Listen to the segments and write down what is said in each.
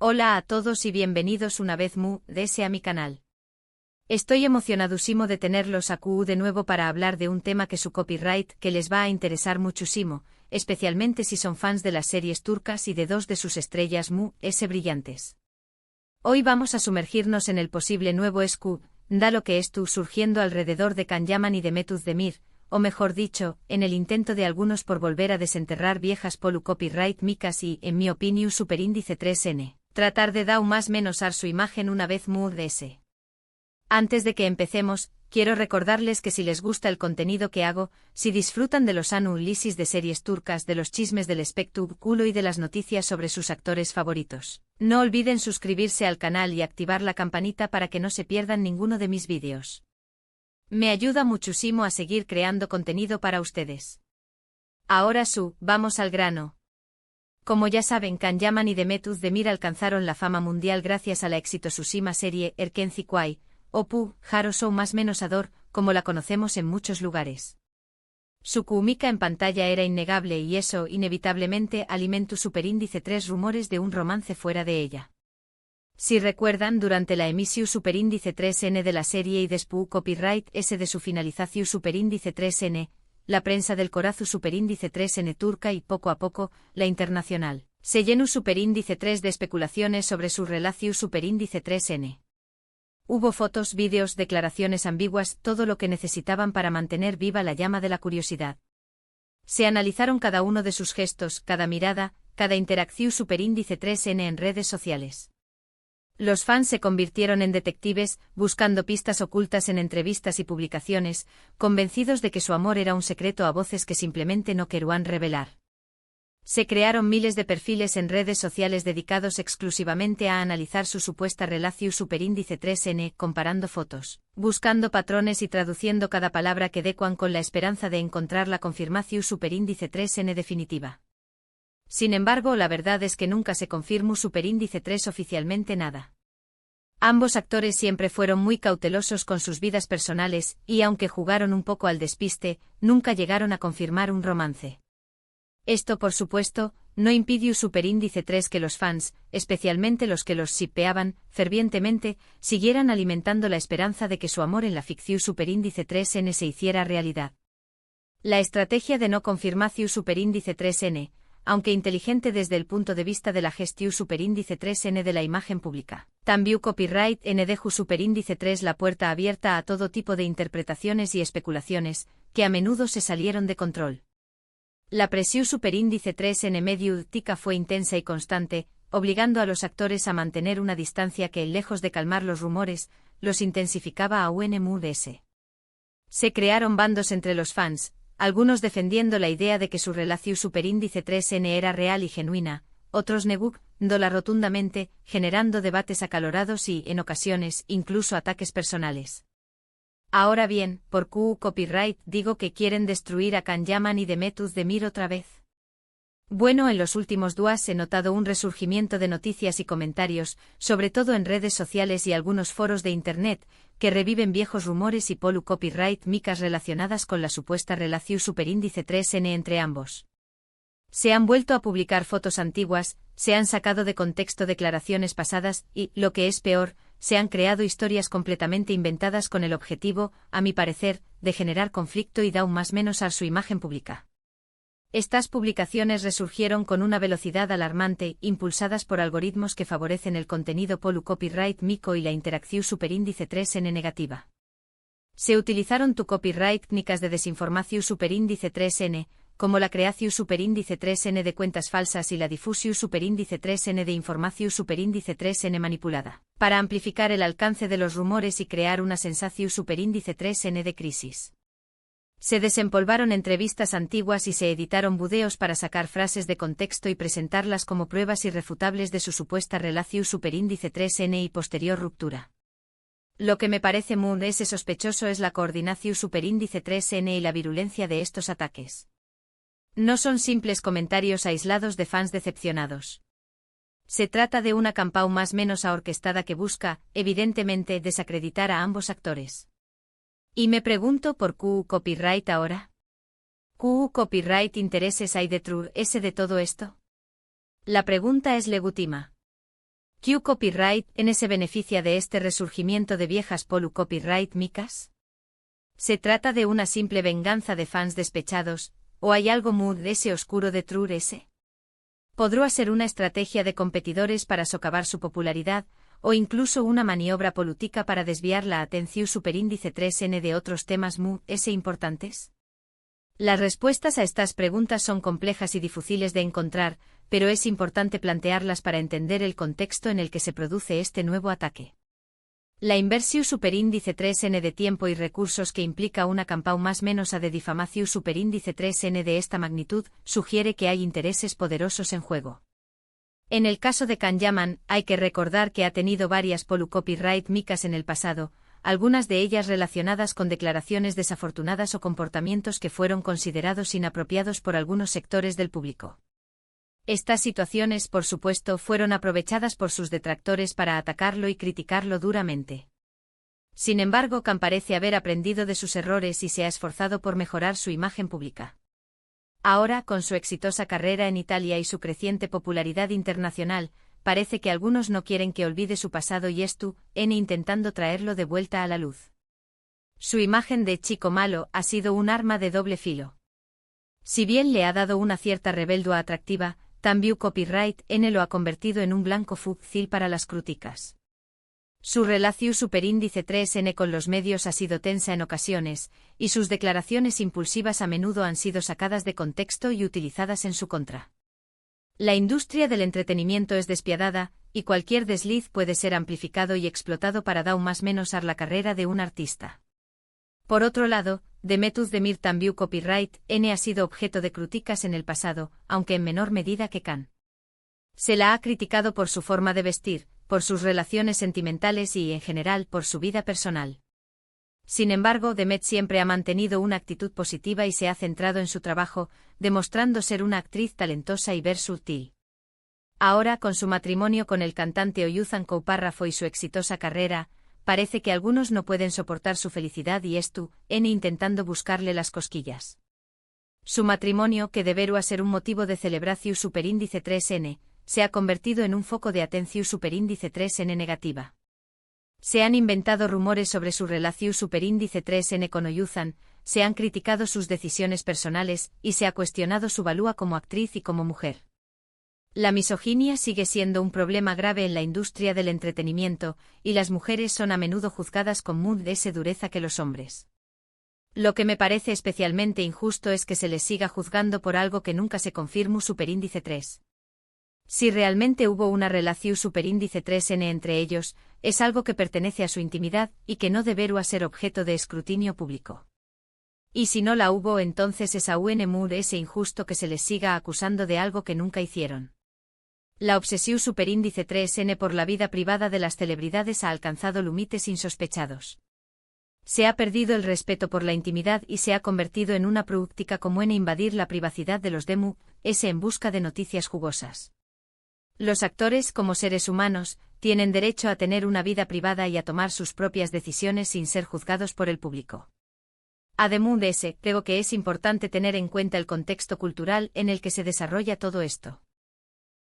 Hola a todos y bienvenidos una vez más a mi canal. Estoy emocionadísimo de tenerlos aquí de nuevo para hablar de un tema que su copyright que les va a interesar muchísimo, especialmente si son fans de las series turcas y de dos de sus estrellas brillantes. Hoy vamos a sumergirnos en el posible nuevo escándalo que estuvo surgiendo alrededor de Can Yaman y de Mehmet Özdemir, o mejor dicho, en el intento de algunos por volver a desenterrar viejas polu copyright micas y, en mi opinión, superíndice 3N. Tratar de dar más menos ar su imagen una vez más. Antes de que empecemos, quiero recordarles que si les gusta el contenido que hago, si disfrutan de los análisis de series turcas, de los chismes del espectáculo y de las noticias sobre sus actores favoritos, no olviden suscribirse al canal y activar la campanita para que no se pierdan ninguno de mis vídeos. Me ayuda muchísimo a seguir creando contenido para ustedes. Ahora vamos al grano. Como ya saben, Can Yaman y Mehmet Özdemir alcanzaron la fama mundial gracias a la exitosísima serie Erkenci Kuay, o Pu, Haroso más menos Ador, como la conocemos en muchos lugares. Su química en pantalla era innegable y eso, inevitablemente, alimentó superíndice 3 rumores de un romance fuera de ella. Si recuerdan, durante la emisión superíndice 3N de la serie y después copyright S de su finalización superíndice 3N, la prensa del corazu superíndice 3N turca y poco a poco, la internacional, se llenó superíndice 3 de especulaciones sobre su relación superíndice 3N. Hubo fotos, vídeos, declaraciones ambiguas, todo lo que necesitaban para mantener viva la llama de la curiosidad. Se analizaron cada uno de sus gestos, cada mirada, cada interacción superíndice 3N en redes sociales. Los fans se convirtieron en detectives, buscando pistas ocultas en entrevistas y publicaciones, convencidos de que su amor era un secreto a voces que simplemente no querían revelar. Se crearon miles de perfiles en redes sociales dedicados exclusivamente a analizar su supuesta relación superíndice 3N, comparando fotos, buscando patrones y traduciendo cada palabra que decuan con la esperanza de encontrar la confirmación superíndice 3N definitiva. Sin embargo, la verdad es que nunca se confirmó superíndice 3 oficialmente nada. Ambos actores siempre fueron muy cautelosos con sus vidas personales y, aunque jugaron un poco al despiste, nunca llegaron a confirmar un romance. Esto, por supuesto, no impidió superíndice 3 que los fans, especialmente los que los shippeaban fervientemente, siguieran alimentando la esperanza de que su amor en la ficción superíndice 3N se hiciera realidad. La estrategia de no confirmación superíndice 3N, aunque inteligente desde el punto de vista de la gestión superíndice 3N de la imagen pública, también copyright N dejo superíndice 3 la puerta abierta a todo tipo de interpretaciones y especulaciones, que a menudo se salieron de control. La presión superíndice 3N mediática fue intensa y constante, obligando a los actores a mantener una distancia que, lejos de calmar los rumores, los intensificaba aún más. Se crearon bandos entre los fans, algunos defendiendo la idea de que su relación superíndice 3N era real y genuina, otros negándola rotundamente, generando debates acalorados y, en ocasiones, incluso ataques personales. Ahora bien, por copyright digo que quieren destruir a Can Yaman y Mehmet Özdemir otra vez. Bueno, en los últimos días he notado un resurgimiento de noticias y comentarios, sobre todo en redes sociales y algunos foros de Internet, que reviven viejos rumores y polu copyright micas relacionadas con la supuesta relación superíndice 3N entre ambos. Se han vuelto a publicar fotos antiguas, se han sacado de contexto declaraciones pasadas y, lo que es peor, se han creado historias completamente inventadas con el objetivo, a mi parecer, de generar conflicto y dar más menos a su imagen pública. Estas publicaciones resurgieron con una velocidad alarmante, impulsadas por algoritmos que favorecen el contenido polu copyright mico y la interacción superíndice 3N negativa. Se utilizaron copyright técnicas de desinformación superíndice 3N, como la creación superíndice 3N de cuentas falsas y la difusión superíndice 3N de información superíndice 3N manipulada, para amplificar el alcance de los rumores y crear una sensación superíndice 3N de crisis. Se desempolvaron entrevistas antiguas y se editaron videos para sacar frases de contexto y presentarlas como pruebas irrefutables de su supuesta relación superíndice 3N y posterior ruptura. Lo que me parece muy sospechoso es la coordinación superíndice 3N y la virulencia de estos ataques. No son simples comentarios aislados de fans decepcionados. Se trata de una campaña más menos orquestada que busca, evidentemente, desacreditar a ambos actores. Y me pregunto por qué copyright ahora. ¿Qué copyright intereses hay detrás de todo esto? La pregunta es legítima. ¿Q Copyright N se beneficia de este resurgimiento de viejas Polu Copyright micas? ¿Se trata de una simple venganza de fans despechados, o hay algo muy de ese oscuro de True S? ¿Podría ser una estrategia de competidores para socavar su popularidad, o incluso una maniobra política para desviar la atención superíndice 3N de otros temas muy importantes? Las respuestas a estas preguntas son complejas y difíciles de encontrar, pero es importante plantearlas para entender el contexto en el que se produce este nuevo ataque. La inversión superíndice 3N de tiempo y recursos que implica una campaña más menos a de difamación superíndice 3N de esta magnitud sugiere que hay intereses poderosos en juego. En el caso de Can Yaman, hay que recordar que ha tenido varias Polu Copyright micas en el pasado, algunas de ellas relacionadas con declaraciones desafortunadas o comportamientos que fueron considerados inapropiados por algunos sectores del público. Estas situaciones, por supuesto, fueron aprovechadas por sus detractores para atacarlo y criticarlo duramente. Sin embargo, Can parece haber aprendido de sus errores y se ha esforzado por mejorar su imagen pública. Ahora, con su exitosa carrera en Italia y su creciente popularidad internacional, parece que algunos no quieren que olvide su pasado y intentando traerlo de vuelta a la luz. Su imagen de chico malo ha sido un arma de doble filo. Si bien le ha dado una cierta rebeldía atractiva, también Copyright N lo ha convertido en un blanco fácil para las críticas. Su relación superíndice 3N con los medios ha sido tensa en ocasiones, y sus declaraciones impulsivas a menudo han sido sacadas de contexto y utilizadas en su contra. La industria del entretenimiento es despiadada, y cualquier desliz puede ser amplificado y explotado para dar más menos a la carrera de un artista. Por otro lado, Demetus Demir también Copyright N ha sido objeto de críticas en el pasado, aunque en menor medida que Can. Se la ha criticado por su forma de vestir, por sus relaciones sentimentales y, en general, por su vida personal. Sin embargo, Demet siempre ha mantenido una actitud positiva y se ha centrado en su trabajo, demostrando ser una actriz talentosa y versátil. Ahora, con su matrimonio con el cantante Oyuzhan Koupárrafo y su exitosa carrera, parece que algunos no pueden soportar su felicidad y intentando buscarle las cosquillas. Su matrimonio, que debería ser un motivo de celebración superíndice 3N, se ha convertido en un foco de atención superíndice 3N negativa. Se han inventado rumores sobre su relación superíndice 3N con Oyuzhan, se han criticado sus decisiones personales y se ha cuestionado su valía como actriz y como mujer. La misoginia sigue siendo un problema grave en la industria del entretenimiento, y las mujeres son a menudo juzgadas con más dureza que los hombres. Lo que me parece especialmente injusto es que se les siga juzgando por algo que nunca se confirmó superíndice 3. Si realmente hubo una relación superíndice 3N entre ellos, es algo que pertenece a su intimidad y que no debería ser objeto de escrutinio público. Y si no la hubo, entonces es aún injusto que se les siga acusando de algo que nunca hicieron. La obsesión superíndice 3N por la vida privada de las celebridades ha alcanzado límites insospechados. Se ha perdido el respeto por la intimidad y se ha convertido en una práctica común invadir la privacidad de los en busca de noticias jugosas. Los actores, como seres humanos, tienen derecho a tener una vida privada y a tomar sus propias decisiones sin ser juzgados por el público. Además de eso, creo que es importante tener en cuenta el contexto cultural en el que se desarrolla todo esto.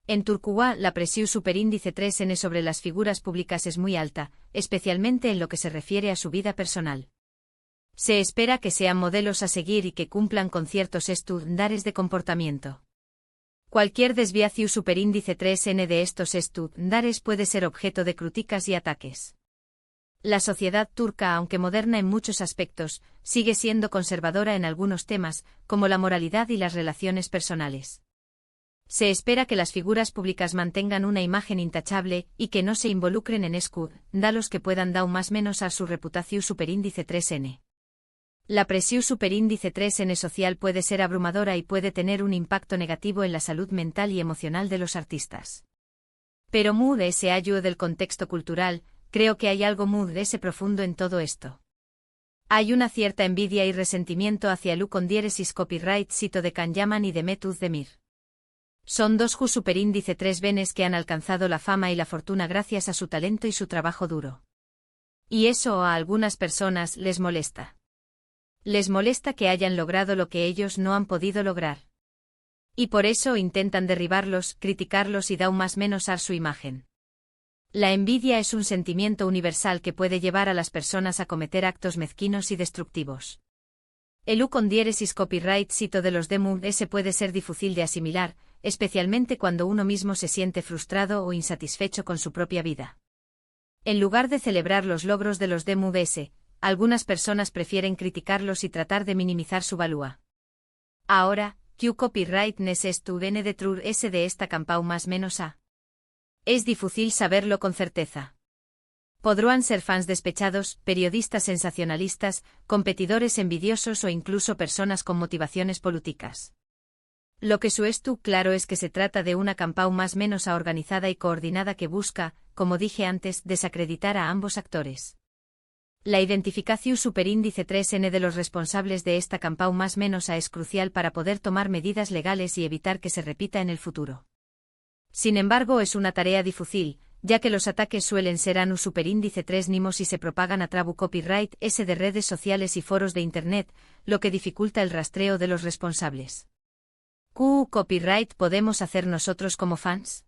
En Turquía, la presión superíndice 3N sobre las figuras públicas es muy alta, especialmente en lo que se refiere a su vida personal. Se espera que sean modelos a seguir y que cumplan con ciertos estándares de comportamiento. Cualquier desviación superíndice 3N de estos estándares puede ser objeto de críticas y ataques. La sociedad turca, aunque moderna en muchos aspectos, sigue siendo conservadora en algunos temas, como la moralidad y las relaciones personales. Se espera que las figuras públicas mantengan una imagen intachable y que no se involucren en escándalos que puedan dar más menos a su reputación superíndice 3N. La presión superíndice 3N social puede ser abrumadora y puede tener un impacto negativo en la salud mental y emocional de los artistas. Pero de ese ayudo del contexto cultural, creo que hay algo de ese profundo en todo esto. Hay una cierta envidia y resentimiento hacia Lu con diéresis copyright cito de Can Yaman y de Demetus Demir. Son dos superíndice 3Bs que han alcanzado la fama y la fortuna gracias a su talento y su trabajo duro. Y eso a algunas personas les molesta. Les molesta que hayan logrado lo que ellos no han podido lograr. Y por eso intentan derribarlos, criticarlos y dar más menos a su imagen. La envidia es un sentimiento universal que puede llevar a las personas a cometer actos mezquinos y destructivos. El U con diéresis copyright cito de los DMU-S puede ser difícil de asimilar, especialmente cuando uno mismo se siente frustrado o insatisfecho con su propia vida. En lugar de celebrar los logros de los DMU-S, algunas personas prefieren criticarlos y tratar de minimizar su valía. Ahora, ¿qué copyright es tu N de true S de esta campau más menos a? Es difícil saberlo con certeza. Podrán ser fans despechados, periodistas sensacionalistas, competidores envidiosos o incluso personas con motivaciones políticas. Lo que tú claro es que se trata de una campau más menos organizada y coordinada que busca, como dije antes, desacreditar a ambos actores. La identificación superíndice 3N de los responsables de esta campau más menos a es crucial para poder tomar medidas legales y evitar que se repita en el futuro. Sin embargo, es una tarea difícil, ya que los ataques suelen ser a un superíndice 3 nimos y se propagan a través copyright S de redes sociales y foros de Internet, lo que dificulta el rastreo de los responsables. ¿Qué copyright podemos hacer nosotros como fans?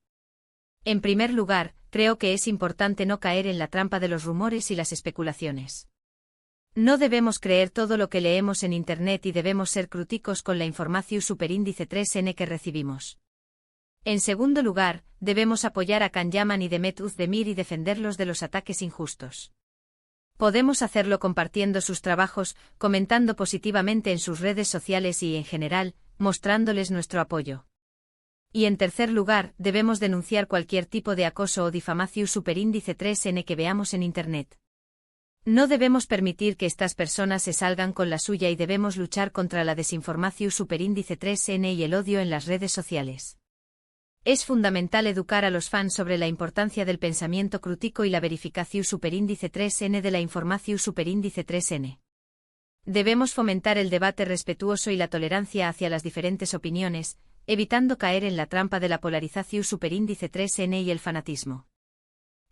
En primer lugar, creo que es importante no caer en la trampa de los rumores y las especulaciones. No debemos creer todo lo que leemos en Internet y debemos ser críticos con la información superíndice 3N que recibimos. En segundo lugar, debemos apoyar a Can Yaman y Demet Özdemir y defenderlos de los ataques injustos. Podemos hacerlo compartiendo sus trabajos, comentando positivamente en sus redes sociales y, en general, mostrándoles nuestro apoyo. Y en tercer lugar, debemos denunciar cualquier tipo de acoso o difamación superíndice 3N que veamos en Internet. No debemos permitir que estas personas se salgan con la suya y debemos luchar contra la desinformación superíndice 3N y el odio en las redes sociales. Es fundamental educar a los fans sobre la importancia del pensamiento crítico y la verificación superíndice 3N de la información superíndice 3N. Debemos fomentar el debate respetuoso y la tolerancia hacia las diferentes opiniones, evitando caer en la trampa de la polarización superíndice 3N y el fanatismo.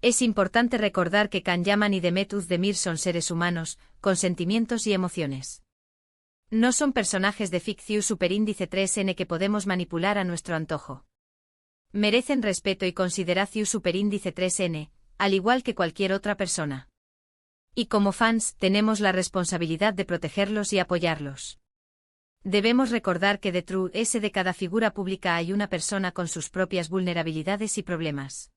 Es importante recordar que Can Yaman y Demet Özdemir son seres humanos, con sentimientos y emociones. No son personajes de ficción superíndice 3N que podemos manipular a nuestro antojo. Merecen respeto y consideración superíndice 3N, al igual que cualquier otra persona. Y como fans, tenemos la responsabilidad de protegerlos y apoyarlos. Debemos recordar que detrás de cada figura pública hay una persona con sus propias vulnerabilidades y problemas.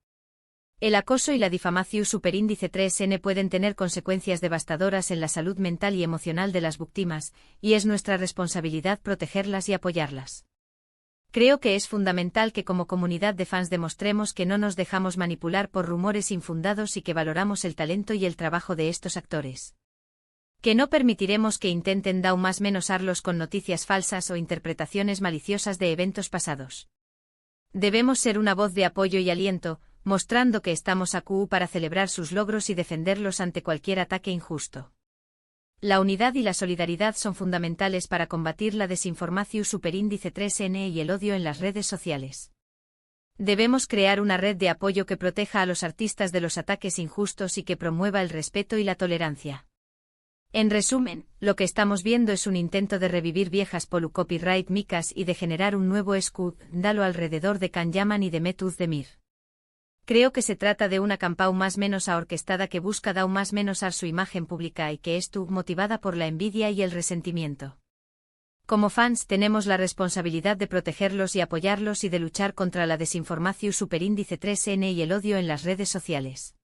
El acoso y la difamación superíndice 3N pueden tener consecuencias devastadoras en la salud mental y emocional de las víctimas, y es nuestra responsabilidad protegerlas y apoyarlas. Creo que es fundamental que como comunidad de fans demostremos que no nos dejamos manipular por rumores infundados y que valoramos el talento y el trabajo de estos actores. Que no permitiremos que intenten más menosarlos con noticias falsas o interpretaciones maliciosas de eventos pasados. Debemos ser una voz de apoyo y aliento, mostrando que estamos aquí para celebrar sus logros y defenderlos ante cualquier ataque injusto. La unidad y la solidaridad son fundamentales para combatir la desinformación superíndice 3N y el odio en las redes sociales. Debemos crear una red de apoyo que proteja a los artistas de los ataques injustos y que promueva el respeto y la tolerancia. En resumen, lo que estamos viendo es un intento de revivir viejas copyright micas y de generar un nuevo escándalo alrededor de Can Yaman y Demet Özdemir. Creo que se trata de una campau más menos orquestada que busca más menos su imagen pública y que es motivada por la envidia y el resentimiento. Como fans tenemos la responsabilidad de protegerlos y apoyarlos y de luchar contra la desinformación superíndice 3N y el odio en las redes sociales.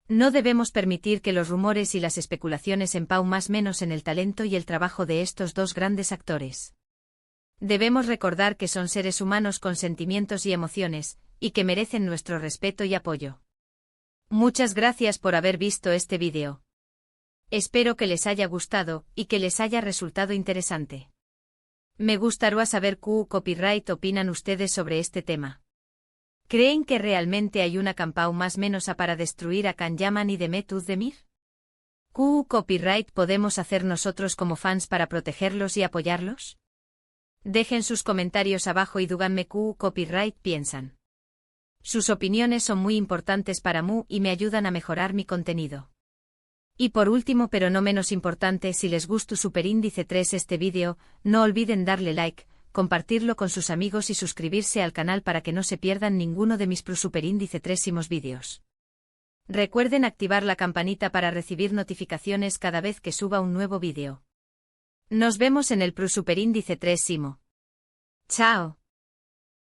No debemos permitir que los rumores y las especulaciones empau más menos en el talento y el trabajo de estos dos grandes actores. Debemos recordar que son seres humanos con sentimientos y emociones, y que merecen nuestro respeto y apoyo. Muchas gracias por haber visto este vídeo. Espero que les haya gustado, y que les haya resultado interesante. Me gustaría saber qué copyright opinan ustedes sobre este tema. ¿Creen que realmente hay una campau más menos para destruir a Can Yaman y Demet Özdemir? ¿Qué copyright podemos hacer nosotros como fans para protegerlos y apoyarlos? Dejen sus comentarios abajo y díganme qué copyright piensan. Sus opiniones son muy importantes para mí y me ayudan a mejorar mi contenido. Y por último pero no menos importante, si les gustó superíndice 3 este vídeo, no olviden darle like, compartirlo con sus amigos y suscribirse al canal para que no se pierdan ninguno de mis superíndice 3 vídeos. Recuerden activar la campanita para recibir notificaciones cada vez que suba un nuevo vídeo. Nos vemos en el Pro Superíndice 3 Simo. Chao.